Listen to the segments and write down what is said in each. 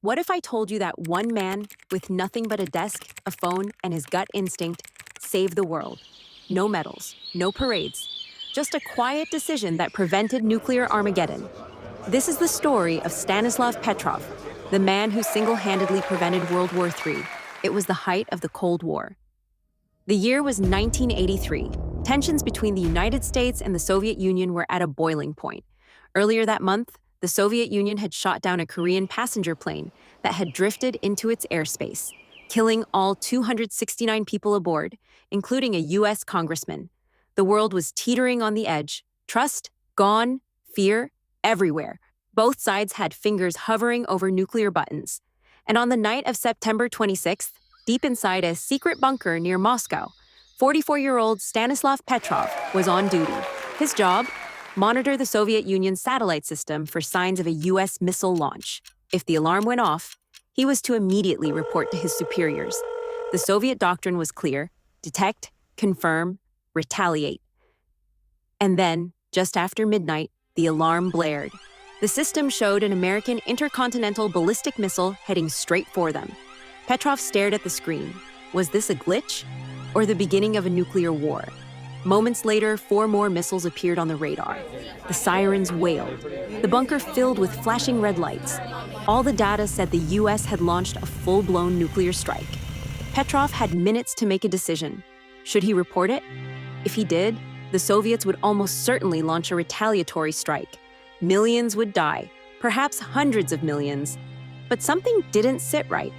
What if I told you that one man, with nothing but a desk, a phone, and his gut instinct, saved the world? No medals, no parades, just a quiet decision that prevented nuclear Armageddon. This is the story of Stanislav Petrov, the man who single-handedly prevented World War III. It was the height of the Cold War. The year was 1983. Tensions between the United States and the Soviet Union were at a boiling point. Earlier that month, the Soviet Union had shot down a Korean passenger plane that had drifted into its airspace, killing all 269 people aboard, including a U.S. congressman. The world was teetering on the edge. Trust, gone, fear, everywhere. Both sides had fingers hovering over nuclear buttons. And on the night of September 26th, deep inside a secret bunker near Moscow, 44-year-old Stanislav Petrov was on duty. His job? Monitor the Soviet Union's satellite system for signs of a U.S. missile launch. If the alarm went off, he was to immediately report to his superiors. The Soviet doctrine was clear: detect, confirm, retaliate. And then, just after midnight, the alarm blared. The system showed an American intercontinental ballistic missile heading straight for them. Petrov stared at the screen. Was this a glitch? Or the beginning of a nuclear war? Moments later, 4 more missiles appeared on the radar. The sirens wailed. The bunker filled with flashing red lights. All the data said the U.S. had launched a full-blown nuclear strike. Petrov had minutes to make a decision. Should he report it? If he did, the Soviets would almost certainly launch a retaliatory strike. Millions would die, perhaps hundreds of millions. But something didn't sit right.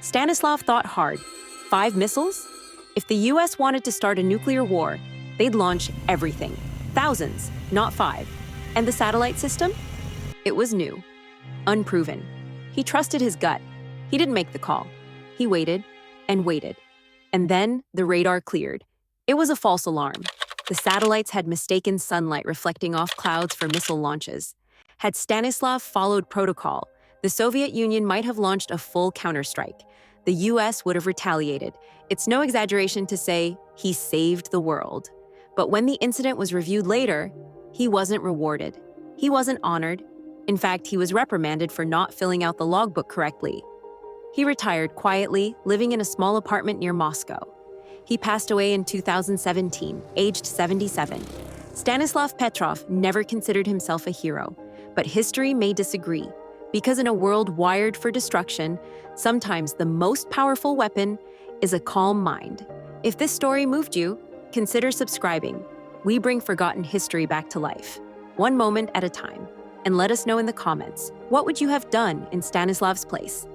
Stanislav thought hard. 5 missiles? If the U.S. wanted to start a nuclear war, they'd launch everything. Thousands, not 5. And the satellite system? It was new, unproven. He trusted his gut. He didn't make the call. He waited and waited. And then the radar cleared. It was a false alarm. The satellites had mistaken sunlight reflecting off clouds for missile launches. Had Stanislav followed protocol, the Soviet Union might have launched a full counterstrike. The U.S. would have retaliated. It's no exaggeration to say he saved the world. But when the incident was reviewed later, he wasn't rewarded. He wasn't honored. In fact, he was reprimanded for not filling out the logbook correctly. He retired quietly, living in a small apartment near Moscow. He passed away in 2017, aged 77. Stanislav Petrov never considered himself a hero, but history may disagree, because in a world wired for destruction, sometimes the most powerful weapon is a calm mind. If this story moved you, consider subscribing. We bring forgotten history back to life, one moment at a time. And let us know in the comments, what would you have done in Stanislav's place?